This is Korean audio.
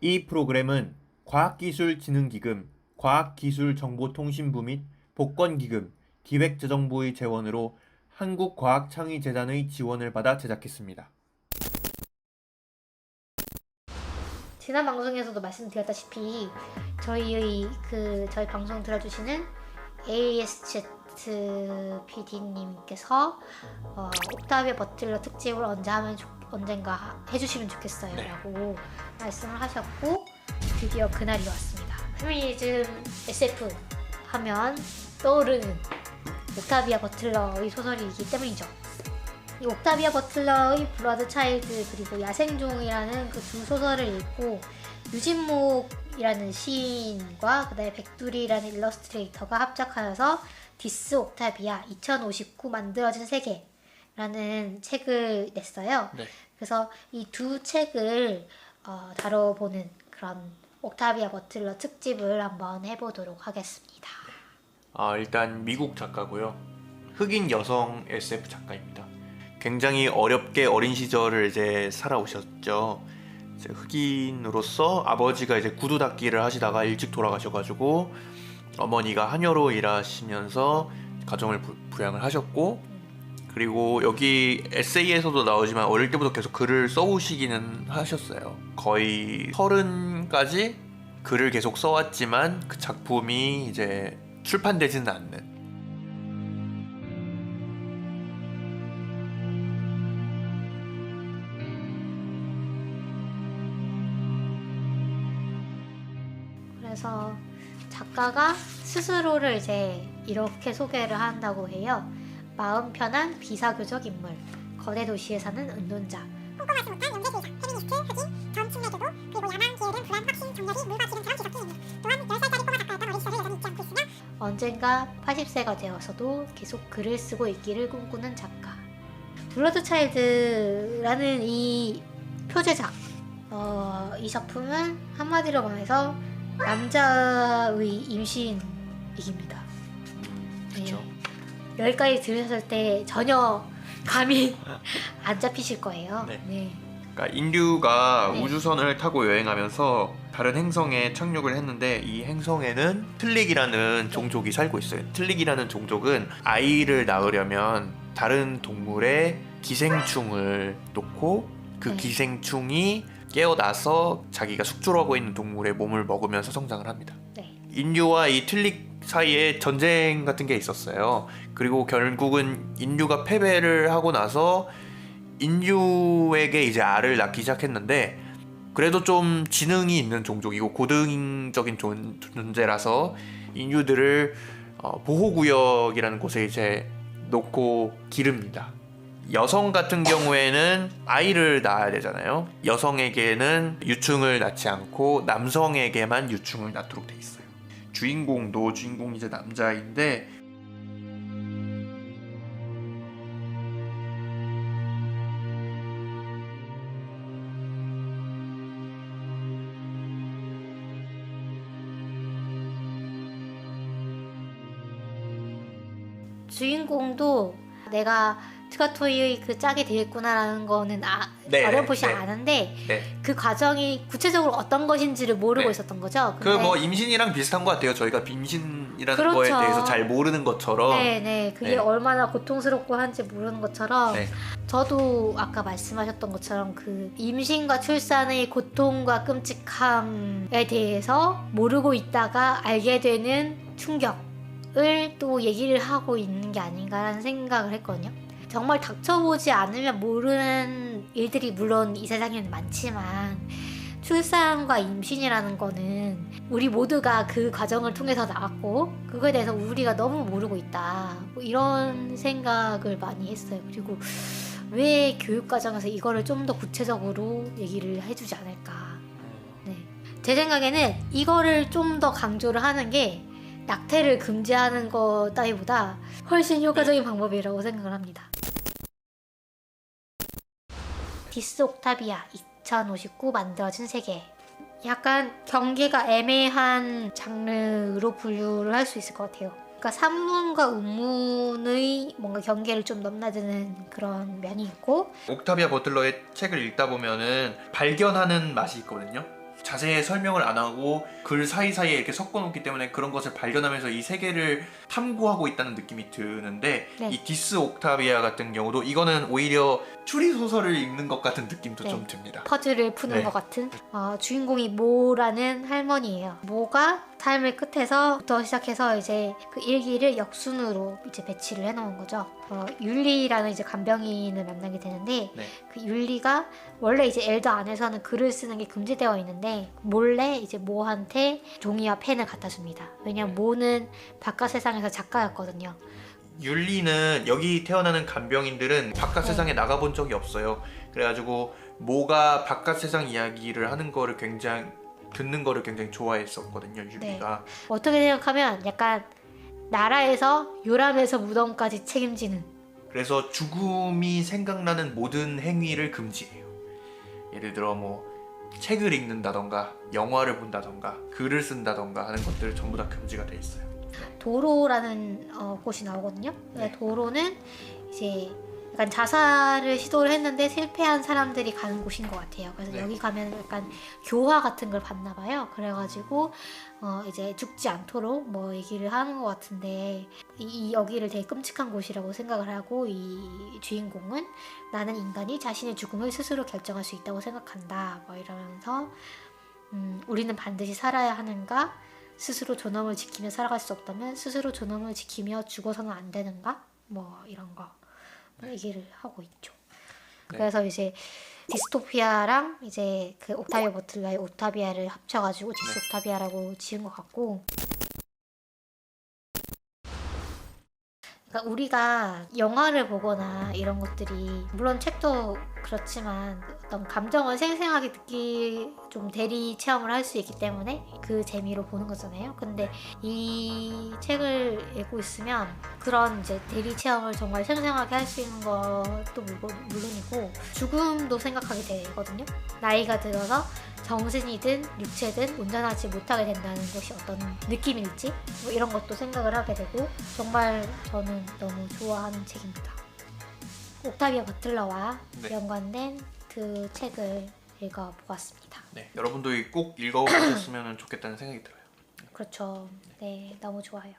이 프로그램은 과학기술진흥기금, 과학기술정보통신부 및 복권기금, 기획재정부의 재원으로 한국과학창의재단의 지원을 받아 제작했습니다. 지난 방송에서도 말씀드렸다시피 저희 방송 들어주시는 ASZ PD님께서 옥타비아 버틀러 특집을 언젠가 해주시면 좋겠어요 라고 말씀을 하셨고, 드디어 그날이 왔습니다. 페미니즘 SF 하면 떠오르는 옥타비아 버틀러의 소설이기 때문이죠. 이 옥타비아 버틀러의 블러드 차일드 그리고 야생종이라는 그 두 소설을 읽고 유진목이라는 시인과 그다음에 백두리라는 일러스트레이터가 합작하여서 디스 옥타비아 2059 만들어진 세계라는 책을 냈어요. 네. 그래서 이 두 책을 다뤄보는 그런 옥타비아 버틀러 특집을 한번 해보도록 하겠습니다. 일단 미국 작가고요. 흑인 여성 SF 작가입니다. 굉장히 어렵게 어린 시절을 이제 살아오셨죠. 이제 흑인으로서 아버지가 이제 구두 닦기를 하시다가 일찍 돌아가셔가지고 어머니가 하녀로 일하시면서 가정을 부양을 하셨고, 그리고 여기 에세이에서도 나오지만 어릴 때부터 계속 글을 써오시기는 하셨어요. 거의 30까지 글을 계속 써왔지만 그 작품이 이제 출판되지는 않는. 그래서 작가가 스스로를 이제 이렇게 소개를 한다고 해요. 마음 편한 비사교적 인물, 거대 도시에 사는 은둔자, 꼼꼼하지 못한 영재주의자, 페미니스트, 흑인, 전 측내교도, 그리고 야망, 게으름, 불안, 확신, 정렬이, 물과 기름처럼 뒤섞인 인물. 또한 10살짜리 꼬마 작가였던 어린 시절을 여전히 잊지 않고 있으며 언젠가 80세가 되어서도 계속 글을 쓰고 있기를 꿈꾸는 작가. 블러드 차일드라는 이 표제작, 이 작품은 한마디로 말해서 남자의 임신이깁니다. 그쵸. 여기까지 들으셨을 때 전혀 감이 안 잡히실 거예요. 네. 그러니까 인류가 네. 우주선을 타고 여행하면서 다른 행성에 착륙을 했는데, 이 행성에는 틀릭이라는 종족이 살고 있어요. 틀릭이라는 종족은 아이를 낳으려면 다른 동물의 기생충을 놓고 그 네. 기생충이 깨어나서 자기가 숙주하고 있는 동물의 몸을 먹으면서 성장을 합니다. 네. 인류와 이 틀릭 사이에 전쟁 같은 게 있었어요. 그리고 결국은 인류가 패배를 하고 나서 인류에게 이제 알을 낳기 시작했는데, 그래도 좀 지능이 있는 종족이고 고등적인 존재라서 인류들을 보호구역이라는 곳에 이제 놓고 기릅니다. 여성 같은 경우에는 아이를 낳아야 되잖아요. 여성에게는 유충을 낳지 않고 남성에게만 유충을 낳도록 돼 있어요. 주인공이 이제 남자인데, 주인공도 내가 트가토이의 그 짝이 되겠구나라는 거는 네, 어렴풋이 네. 아는데 네. 그 과정이 구체적으로 어떤 것인지를 모르고 네. 있었던 거죠. 그 뭐 임신이랑 비슷한 것 같아요. 저희가 임신이라는 그렇죠. 거에 대해서 잘 모르는 것처럼. 네네, 그게 네. 얼마나 고통스럽고 한지 모르는 것처럼 네. 저도 아까 말씀하셨던 것처럼 그 임신과 출산의 고통과 끔찍함에 대해서 모르고 있다가 알게 되는 충격을 또 얘기를 하고 있는 게 아닌가라는 생각을 했거든요. 정말 닥쳐보지 않으면 모르는 일들이 물론 이 세상에는 많지만 출산과 임신이라는 거는 우리 모두가 그 과정을 통해서 나왔고 그거에 대해서 우리가 너무 모르고 있다, 뭐 이런 생각을 많이 했어요. 그리고 왜 교육과정에서 이거를 좀 더 구체적으로 얘기를 해주지 않을까. 네. 제 생각에는 이거를 좀 더 강조를 하는 게 낙태를 금지하는 것 따위보다 훨씬 효과적인 방법이라고 생각을 합니다. 디스 옥타비아 2059 만들어진 세계. 약간 경계가 애매한 장르로 분류를 할 수 있을 것 같아요. 그러니까 산문과 운문의 뭔가 경계를 좀 넘나드는 그런 면이 있고, 옥타비아 버틀러의 책을 읽다 보면은 발견하는 맛이 있거든요. 자세히 설명을 안 하고 글 사이사이에 이렇게 섞어놓기 때문에 그런 것을 발견하면서 이 세계를 탐구하고 있다는 느낌이 드는데 네. 이 디스 옥타비아 같은 경우도 이거는 오히려 추리 소설을 읽는 것 같은 느낌도 네. 좀 듭니다. 퍼즐을 푸는 네. 것 같은 주인공이 모라는 할머니예요. 모가 삶의 끝에서부터 시작해서 이제 그 일기를 역순으로 이제 배치를 해놓은 거죠. 율리라는 이제 간병인을 만나게 되는데 네. 그 율리가 원래 이제 엘더 안에서는 글을 쓰는 게 금지되어 있는데 몰래 이제 모한테 종이와 펜을 갖다 줍니다. 왜냐면 네. 모는 바깥 세상에서 작가였거든요. 율리는 여기 태어나는 간병인들은 바깥 네. 세상에 나가본 적이 없어요. 그래가지고 모가 바깥 세상 이야기를 하는 거를 굉장히 듣는 거를 굉장히 좋아했었거든요. 율리가. 어떻게 생각하면 약간 나라에서 요람에서 무덤까지 책임지는 그래서 죽음이 생각나는 모든 행위를 금지해요. 예를 들어 뭐 책을 읽는다던가 영화를 본다던가 글을 쓴다던가 하는 것들 전부 다 금지가 돼 있어요. 도로라는 곳이 나오거든요. 네. 도로는 이제 약간 자살을 시도를 했는데 실패한 사람들이 가는 곳인 것 같아요. 그래서 네. 여기 가면 약간 교화 같은 걸 받나 봐요. 그래가지고 이제 죽지 않도록 뭐 얘기를 하는 것 같은데 이 여기를 되게 끔찍한 곳이라고 생각을 하고 이 주인공은 나는 인간이 자신의 죽음을 스스로 결정할 수 있다고 생각한다. 뭐 이러면서 우리는 반드시 살아야 하는가? 스스로 존엄을 지키며 살아갈 수 없다면 스스로 존엄을 지키며 죽어서는 안 되는가? 뭐 이런 거 얘기를 하고 있죠. 네. 그래서 이제 디스토피아랑 이제 그 옥타비아 버틀러의 옥타비아를 합쳐가지고 디스 옥타비아라고 지은 것 같고, 그러니까 우리가 영화를 보거나 이런 것들이 물론 책도 그렇지만 어떤 감정을 생생하게 좀 대리 체험을 할 수 있기 때문에 그 재미로 보는 거잖아요. 근데 이 책을 읽고 있으면 그런 이제 대리 체험을 정말 생생하게 할 수 있는 것도 물론이고 죽음도 생각하게 되거든요. 나이가 들어서 정신이든 육체든 운전하지 못하게 된다는 것이 어떤 느낌일지 뭐 이런 것도 생각을 하게 되고 정말 저는 너무 좋아하는 책입니다. 옥타비아 버틀러와 네. 연관된 그 책을 읽어보았습니다. 네, 여러분도 꼭 읽어보셨으면 좋겠다는 생각이 들어요. 그렇죠. 네, 너무 좋아요.